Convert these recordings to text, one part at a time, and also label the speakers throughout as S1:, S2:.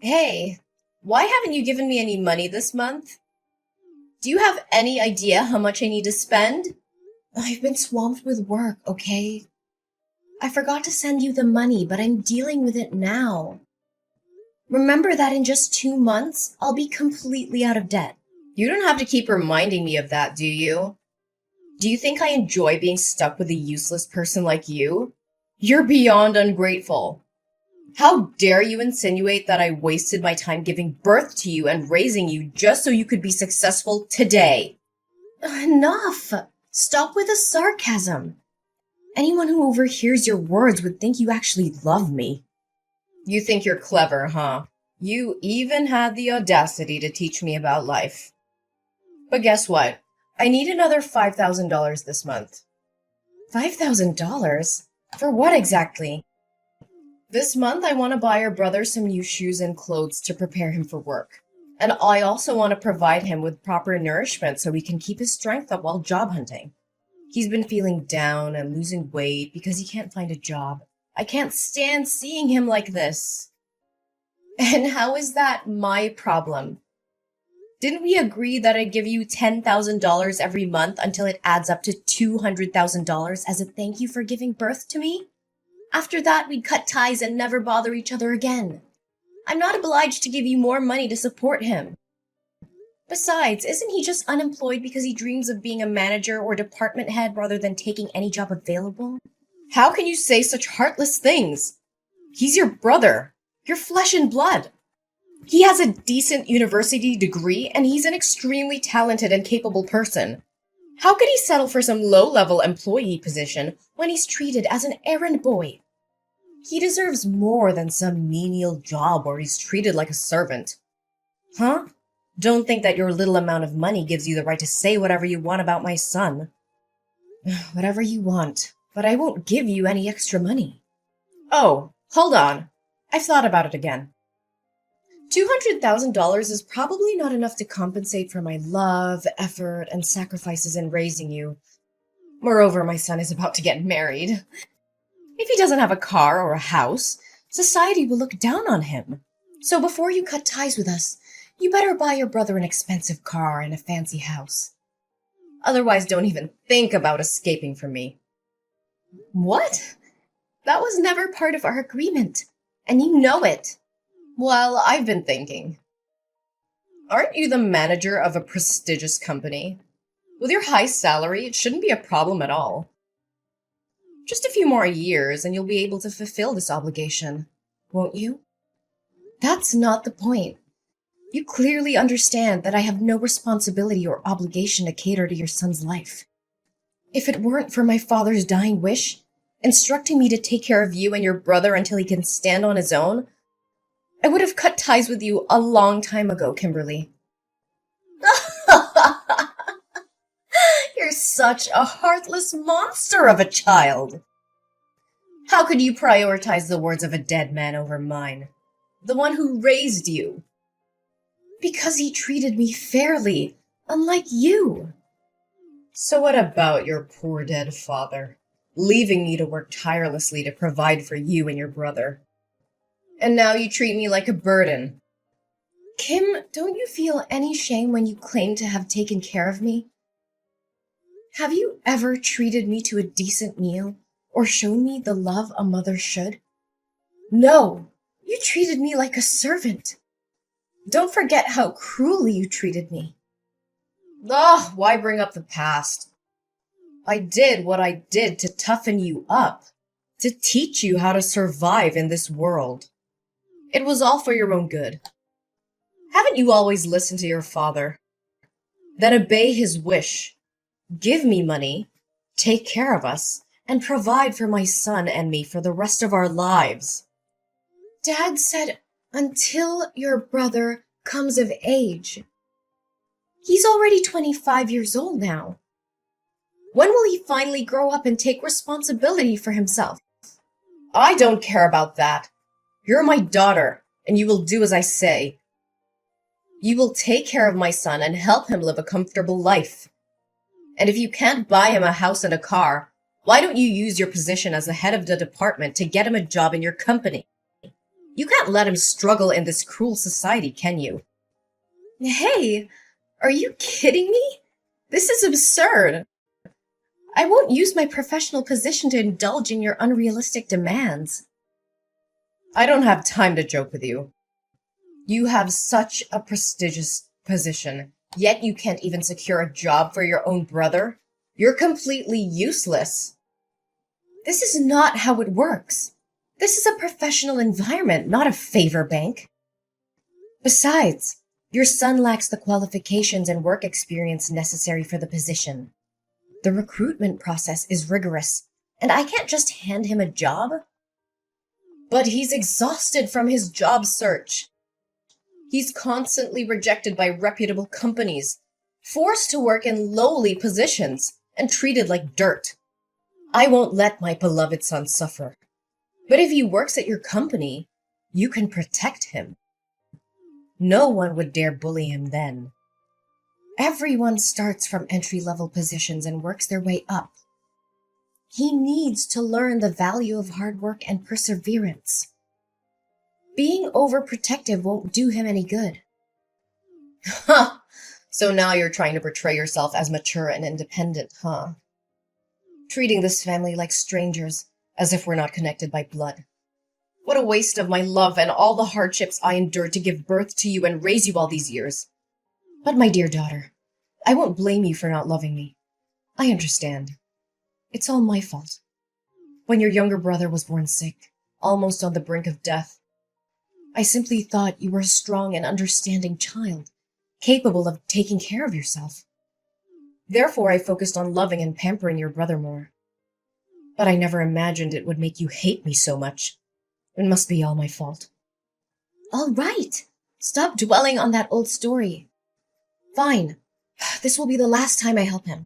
S1: Hey, why haven't you given me any money this month? Do you have any idea how much I need to spend? I've been swamped with work, okay? I forgot to send you the money, but I'm dealing with it now. Remember that in just 2 months, I'll be completely out of debt. You don't have to keep reminding me of that, do you? Do you think I enjoy being stuck with a useless person like you? You're beyond ungrateful. How dare you insinuate that I wasted my time giving birth to you and raising you just so you could be successful today? Enough! Stop with the sarcasm. Anyone who overhears your words would think you actually love me. You think you're clever, huh? You even had the audacity to teach me about life. But guess what? I need another $5,000 this month. $5,000? For what exactly? This month, I want to buy your brother some new shoes and clothes to prepare him for work. And I also want to provide him with proper nourishment so he can keep his strength up while job hunting. He's been feeling down and losing weight because he can't find a job. I can't stand seeing him like this. And how is that my problem? Didn't we agree that I'd give you $10,000 every month until it adds up to $200,000 as a thank you for giving birth to me? After that, we'd cut ties and never bother each other again. I'm not obliged to give you more money to support him. Besides, isn't he just unemployed because he dreams of being a manager or department head rather than taking any job available? How can you say such heartless things? He's your brother, your flesh and blood. He has a decent university degree and he's an extremely talented and capable person. How could he settle for some low-level employee position when he's treated as an errand boy? He deserves more than some menial job where he's treated like a servant. Huh? Don't think that your little amount of money gives you the right to say whatever you want about my son. Whatever you want, but I won't give you any extra money. Oh, hold on. I've thought about it again. $200,000 is probably not enough to compensate for my love, effort, and sacrifices in raising you. Moreover, my son is about to get married. If he doesn't have a car or a house, society will look down on him. So before you cut ties with us, you better buy your brother an expensive car and a fancy house. Otherwise, don't even think about escaping from me. What? That was never part of our agreement, and you know it. Well, I've been thinking. Aren't you the manager of a prestigious company? With your high salary, it shouldn't be a problem at all. Just a few more years and you'll be able to fulfill this obligation, won't you? That's not the point. You clearly understand that I have no responsibility or obligation to cater to your son's life. If it weren't for my father's dying wish, instructing me to take care of you and your brother until he can stand on his own, I would have cut ties with you a long time ago, Kimberly. You're such a heartless monster of a child. How could you prioritize the words of a dead man over mine? The one who raised you? Because he treated me fairly, unlike you. So what about your poor dead father, leaving me to work tirelessly to provide for you and your brother? And now you treat me like a burden. Kim, don't you feel any shame when you claim to have taken care of me? Have you ever treated me to a decent meal or shown me the love a mother should? No, you treated me like a servant. Don't forget how cruelly you treated me. Ah, why bring up the past? I did what I did to toughen you up, to teach you how to survive in this world. It was all for your own good. Haven't you always listened to your father? Then obey his wish. Give me money, take care of us, and provide for my son and me for the rest of our lives. Dad said, until your brother comes of age. He's already 25 years old now. When will he finally grow up and take responsibility for himself? I don't care about that. You're my daughter, and you will do as I say. You will take care of my son and help him live a comfortable life. And if you can't buy him a house and a car, why don't you use your position as the head of the department to get him a job in your company? You can't let him struggle in this cruel society, can you? Hey, are you kidding me? This is absurd. I won't use my professional position to indulge in your unrealistic demands. I don't have time to joke with you. You have such a prestigious position, yet you can't even secure a job for your own brother. You're completely useless. This is not how it works. This is a professional environment, not a favor bank. Besides, your son lacks the qualifications and work experience necessary for the position. The recruitment process is rigorous, and I can't just hand him a job. But he's exhausted from his job search. He's constantly rejected by reputable companies, forced to work in lowly positions, and treated like dirt. I won't let my beloved son suffer. But if he works at your company, you can protect him. No one would dare bully him then. Everyone starts from entry-level positions and works their way up. He needs to learn the value of hard work and perseverance. Being overprotective won't do him any good. Huh! So now you're trying to portray yourself as mature and independent, huh? Treating this family like strangers, as if we're not connected by blood. What a waste of my love and all the hardships I endured to give birth to you and raise you all these years. But my dear daughter, I won't blame you for not loving me. I understand. It's all my fault. When your younger brother was born sick, almost on the brink of death, I simply thought you were a strong and understanding child, capable of taking care of yourself. Therefore, I focused on loving and pampering your brother more. But I never imagined it would make you hate me so much. It must be all my fault. All right. Stop dwelling on that old story. Fine. This will be the last time I help him.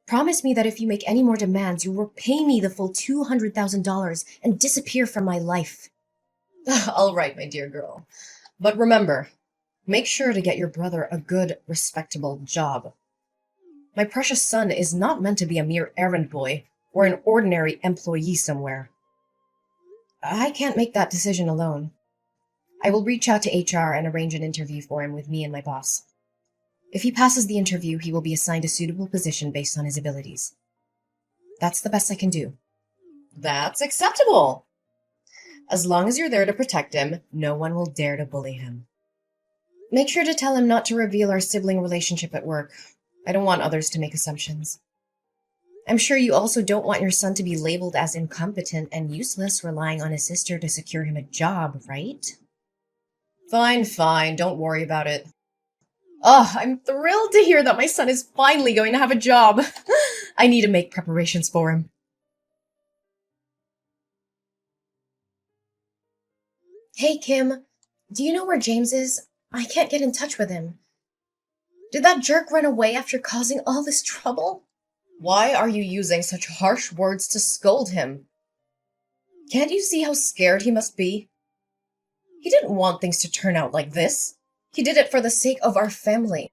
S1: Promise me that if you make any more demands, you will pay me the full $200,000 and disappear from my life. All right, my dear girl. But remember, make sure to get your brother a good, respectable job. My precious son is not meant to be a mere errand boy or an ordinary employee somewhere. I can't make that decision alone. I will reach out to HR and arrange an interview for him with me and my boss. If he passes the interview, he will be assigned a suitable position based on his abilities. That's the best I can do. That's acceptable. As long as you're there to protect him, no one will dare to bully him. Make sure to tell him not to reveal our sibling relationship at work. I don't want others to make assumptions. I'm sure you also don't want your son to be labeled as incompetent and useless, relying on his sister to secure him a job, right? Fine, don't worry about it. Oh, I'm thrilled to hear that my son is finally going to have a job. I need to make preparations for him. Hey, Kim, do you know where James is? I can't get in touch with him. Did that jerk run away after causing all this trouble? Why are you using such harsh words to scold him? Can't you see how scared he must be? He didn't want things to turn out like this. He did it for the sake of our family.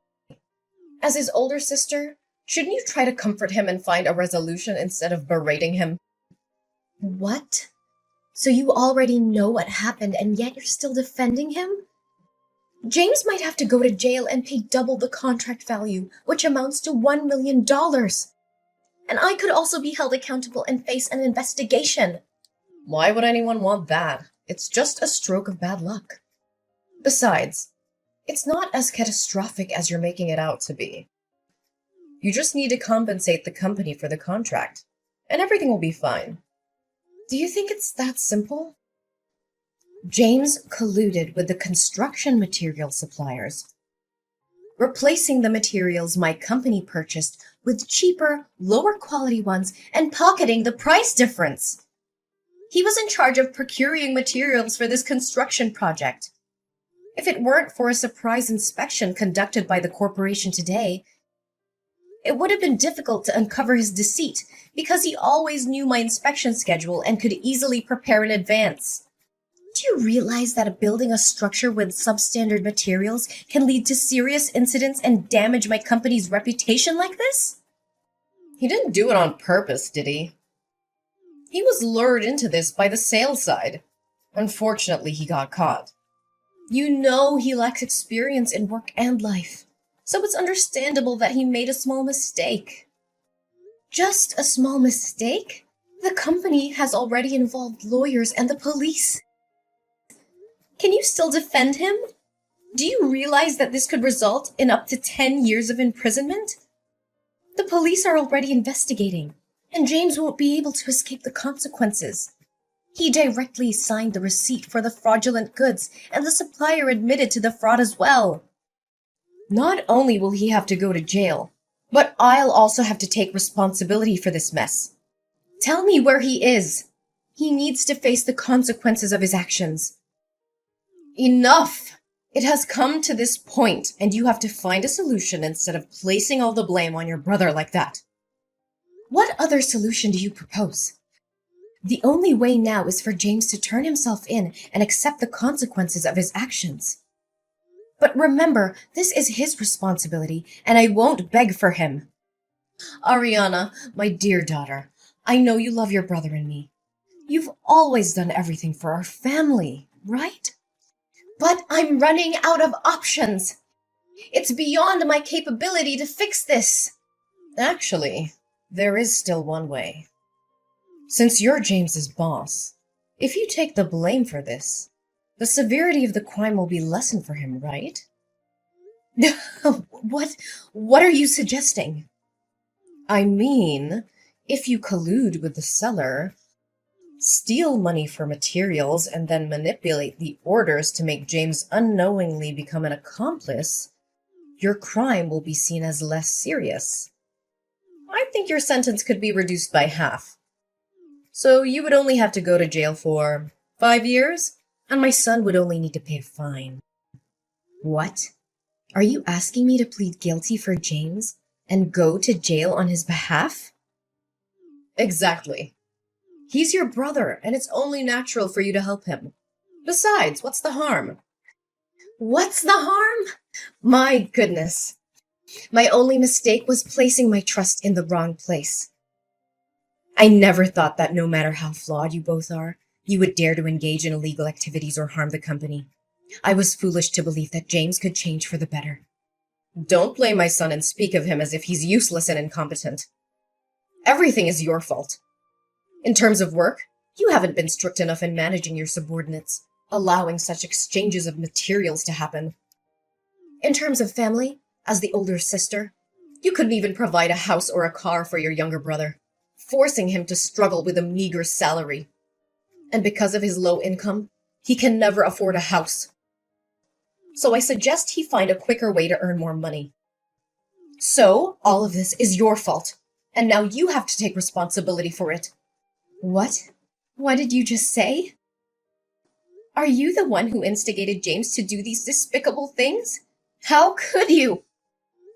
S1: As his older sister, shouldn't you try to comfort him and find a resolution instead of berating him? What? So you already know what happened and yet you're still defending him? James might have to go to jail and pay double the contract value, which amounts to $1 million. And I could also be held accountable and face an investigation. Why would anyone want that? It's just a stroke of bad luck. Besides, it's not as catastrophic as you're making it out to be. You just need to compensate the company for the contract, and everything will be fine. Do you think it's that simple? James colluded with the construction material suppliers, replacing the materials my company purchased with cheaper, lower quality ones and pocketing the price difference. He was in charge of procuring materials for this construction project. If it weren't for a surprise inspection conducted by the corporation today, it would have been difficult to uncover his deceit because he always knew my inspection schedule and could easily prepare in advance. Do you realize that building a structure with substandard materials can lead to serious incidents and damage my company's reputation like this? He didn't do it on purpose, did he? He was lured into this by the sales side. Unfortunately, he got caught. You know he lacks experience in work and life, so it's understandable that he made a small mistake. Just a small mistake? The company has already involved lawyers and the police. Can you still defend him? Do you realize that this could result in up to 10 years of imprisonment? The police are already investigating, and James won't be able to escape the consequences. He directly signed the receipt for the fraudulent goods, and the supplier admitted to the fraud as well. Not only will he have to go to jail, but I'll also have to take responsibility for this mess. Tell me where he is. He needs to face the consequences of his actions. Enough! It has come to this point, and you have to find a solution instead of placing all the blame on your brother like that. What other solution do you propose? The only way now is for James to turn himself in and accept the consequences of his actions. But remember, this is his responsibility, and I won't beg for him. Ariana, my dear daughter, I know you love your brother and me. You've always done everything for our family, right? But I'm running out of options. It's beyond my capability to fix this. Actually, there is still one way. Since you're James's boss, if you take the blame for this, the severity of the crime will be lessened for him, right? What are you suggesting? I mean, if you collude with the seller, steal money for materials, and then manipulate the orders to make James unknowingly become an accomplice, your crime will be seen as less serious. I think your sentence could be reduced by half. So you would only have to go to jail for 5 years, and my son would only need to pay a fine. What? Are you asking me to plead guilty for James and go to jail on his behalf? Exactly. He's your brother, and it's only natural for you to help him. Besides, what's the harm? What's the harm? My goodness. My only mistake was placing my trust in the wrong place. I never thought that no matter how flawed you both are, you would dare to engage in illegal activities or harm the company. I was foolish to believe that James could change for the better. Don't blame my son and speak of him as if he's useless and incompetent. Everything is your fault. In terms of work, you haven't been strict enough in managing your subordinates, allowing such exchanges of materials to happen. In terms of family, as the older sister, you couldn't even provide a house or a car for your younger brother, forcing him to struggle with a meager salary. And because of his low income, he can never afford a house. So I suggest he find a quicker way to earn more money. So, all of this is your fault, and now you have to take responsibility for it. What? What did you just say? Are you the one who instigated James to do these despicable things? How could you?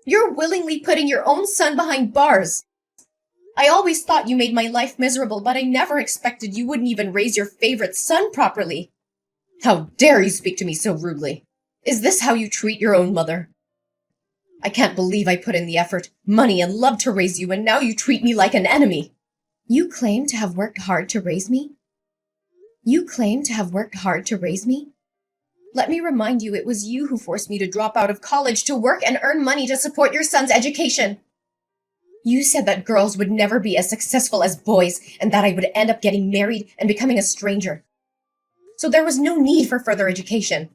S1: You're willingly putting your own son behind bars. I always thought you made my life miserable, but I never expected you wouldn't even raise your favorite son properly. How dare you speak to me so rudely? Is this how you treat your own mother? I can't believe I put in the effort, money, and love to raise you, and now you treat me like an enemy. You claim to have worked hard to raise me? You claim to have worked hard to raise me? Let me remind you, it was you who forced me to drop out of college to work and earn money to support your son's education. You said that girls would never be as successful as boys, and that I would end up getting married and becoming a stranger. So there was no need for further education.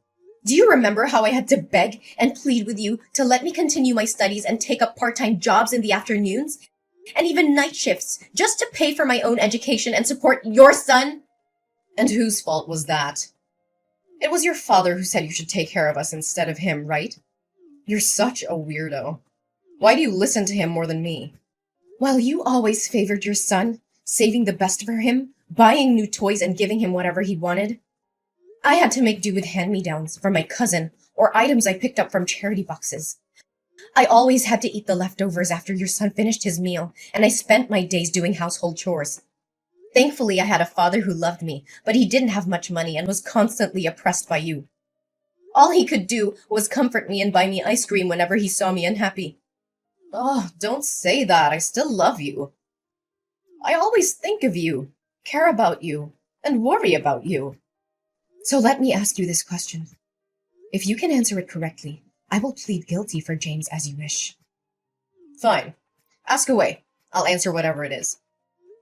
S1: Do you remember how I had to beg and plead with you to let me continue my studies and take up part-time jobs in the afternoons? And even night shifts, just to pay for my own education and support your son? And whose fault was that? It was your father who said you should take care of us instead of him, right? You're such a weirdo. Why do you listen to him more than me? Well, you always favored your son, saving the best for him, buying new toys and giving him whatever he wanted. I had to make do with hand-me-downs from my cousin or items I picked up from charity boxes. I always had to eat the leftovers after your son finished his meal, and I spent my days doing household chores. Thankfully, I had a father who loved me, but he didn't have much money and was constantly oppressed by you. All he could do was comfort me and buy me ice cream whenever he saw me unhappy. Oh, don't say that. I still love you. I always think of you, care about you, and worry about you. So let me ask you this question. If you can answer it correctly, I will plead guilty for James as you wish. Fine. Ask away. I'll answer whatever it is.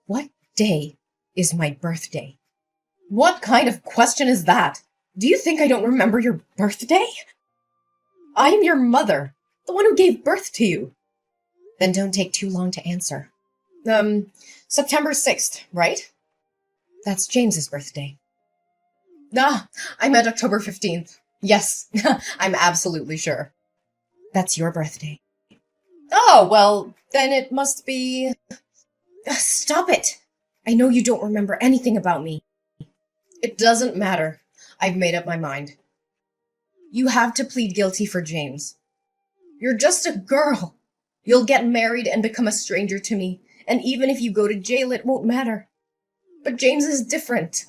S1: What day is my birthday? What kind of question is that? Do you think I don't remember your birthday? I am your mother, the one who gave birth to you. Then don't take too long to answer. September 6th, right? That's James's birthday. Ah, I meant October 15th. Yes, I'm absolutely sure. That's your birthday. Oh, well, then it must be... Stop it! I know you don't remember anything about me. It doesn't matter. I've made up my mind. You have to plead guilty for James. You're just a girl. You'll get married and become a stranger to me, and even if you go to jail, it won't matter. But James is different.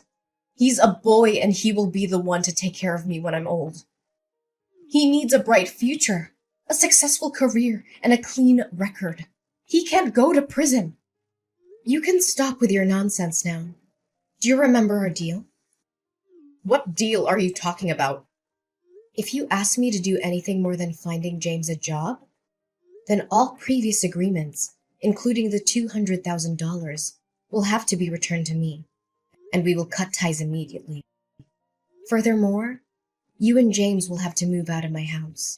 S1: He's a boy, and he will be the one to take care of me when I'm old. He needs a bright future, a successful career, and a clean record. He can't go to prison. You can stop with your nonsense now. Do you remember our deal? What deal are you talking about? If you ask me to do anything more than finding James a job, then all previous agreements, including the $200,000, will have to be returned to me, and we will cut ties immediately. Furthermore, you and James will have to move out of my house.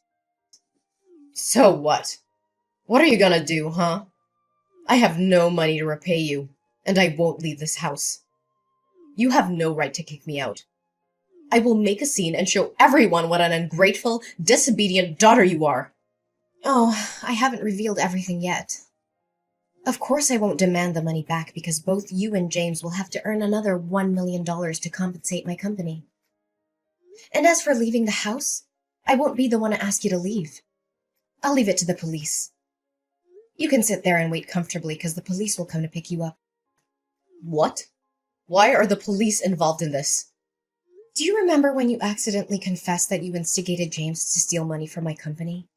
S1: So what? What are you gonna do, huh? I have no money to repay you, and I won't leave this house. You have no right to kick me out. I will make a scene and show everyone what an ungrateful, disobedient daughter you are. Oh, I haven't revealed everything yet. Of course I won't demand the money back because both you and James will have to earn another $1 million to compensate my company. And as for leaving the house, I won't be the one to ask you to leave. I'll leave it to the police. You can sit there and wait comfortably because the police will come to pick you up. What? Why are the police involved in this? Do you remember when you accidentally confessed that you instigated James to steal money from my company?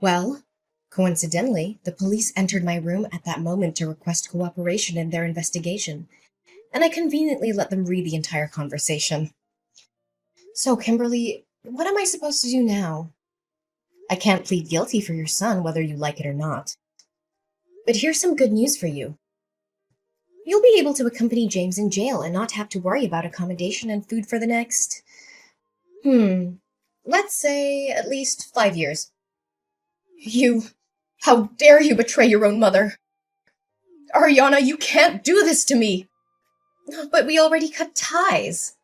S1: Well, coincidentally, the police entered my room at that moment to request cooperation in their investigation, and I conveniently let them read the entire conversation. So, Kimberly, what am I supposed to do now? I can't plead guilty for your son, whether you like it or not. But here's some good news for you. You'll be able to accompany James in jail and not have to worry about accommodation and food for the next... let's say at least 5 years. How dare you betray your own mother? Ariana, you can't do this to me! But we already cut ties.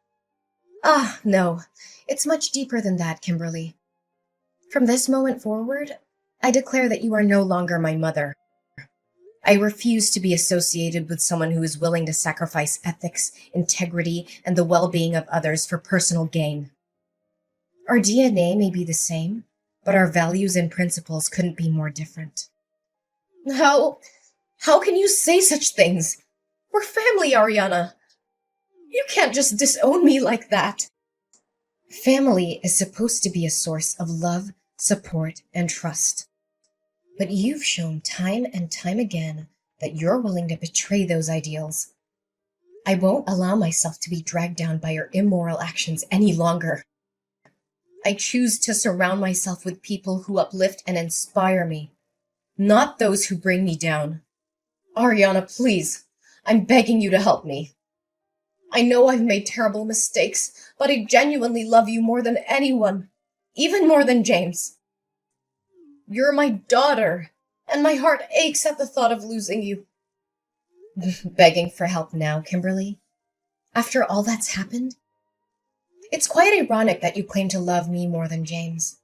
S1: Ah, no. It's much deeper than that, Kimberly. From this moment forward, I declare that you are no longer my mother. I refuse to be associated with someone who is willing to sacrifice ethics, integrity, and the well-being of others for personal gain. Our DNA may be the same, but our values and principles couldn't be more different. How can you say such things? We're family, Ariana. You can't just disown me like that. Family is supposed to be a source of love, support, and trust. But you've shown time and time again that you're willing to betray those ideals. I won't allow myself to be dragged down by your immoral actions any longer. I choose to surround myself with people who uplift and inspire me, not those who bring me down. Ariana, please, I'm begging you to help me. I know I've made terrible mistakes, but I genuinely love you more than anyone, even more than James. You're my daughter, and my heart aches at the thought of losing you. Begging for help now, Kimberly? After all that's happened? It's quite ironic that you claim to love me more than James.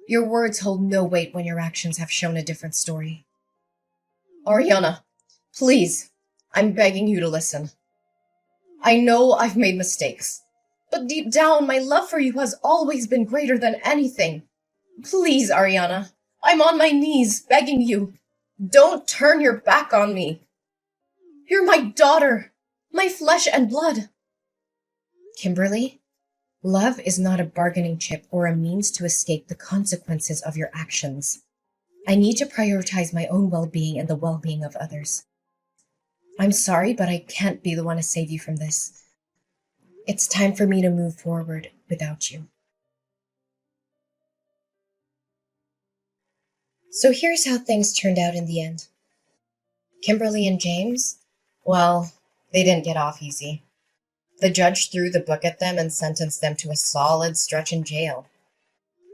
S1: Your words hold no weight when your actions have shown a different story. Ariana, please, I'm begging you to listen. I know I've made mistakes, but deep down, my love for you has always been greater than anything. Please, Ariana, I'm on my knees begging you. Don't turn your back on me. You're my daughter, my flesh and blood. Kimberly, love is not a bargaining chip or a means to escape the consequences of your actions. I need to prioritize my own well-being and the well-being of others. I'm sorry, but I can't be the one to save you from this. It's time for me to move forward without you. So here's how things turned out in the end. Kimberly and James, well, they didn't get off easy. The judge threw the book at them and sentenced them to a solid stretch in jail.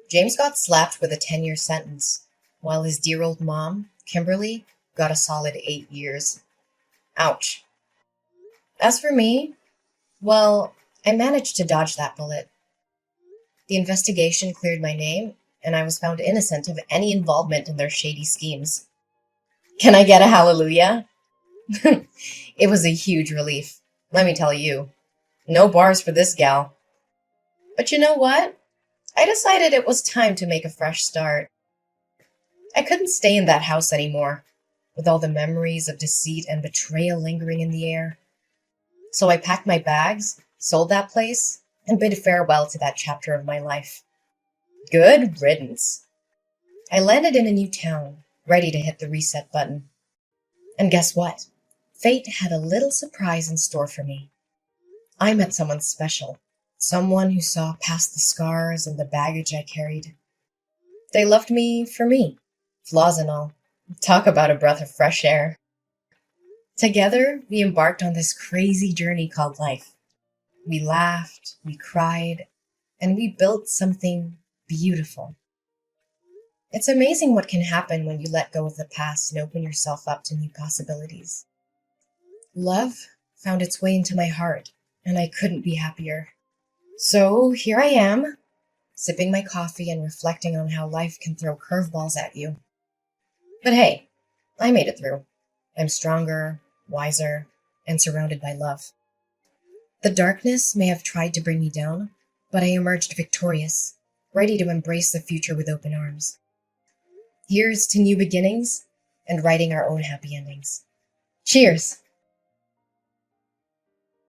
S1: James got slapped with a 10-year sentence, while his dear old mom, Kimberly, got a solid 8 years. Ouch. As for me, well, I managed to dodge that bullet. The investigation cleared my name, and I was found innocent of any involvement in their shady schemes. Can I get a hallelujah? It was a huge relief, let me tell you. No bars for this gal. But you know what? I decided it was time to make a fresh start. I couldn't stay in that house anymore, with all the memories of deceit and betrayal lingering in the air. So I packed my bags, sold that place, and bid farewell to that chapter of my life. Good riddance. I landed in a new town, ready to hit the reset button. And guess what? Fate had a little surprise in store for me. I met someone special, someone who saw past the scars and the baggage I carried. They loved me for me, flaws and all. Talk about a breath of fresh air. Together, we embarked on this crazy journey called life. We laughed, we cried, and we built something beautiful. It's amazing what can happen when you let go of the past and open yourself up to new possibilities. Love found its way into my heart, and I couldn't be happier. So here I am, sipping my coffee and reflecting on how life can throw curveballs at you. But hey, I made it through. I'm stronger, wiser, and surrounded by love. The darkness may have tried to bring me down, but I emerged victorious, ready to embrace the future with open arms. Here's to new beginnings and writing our own happy endings. Cheers!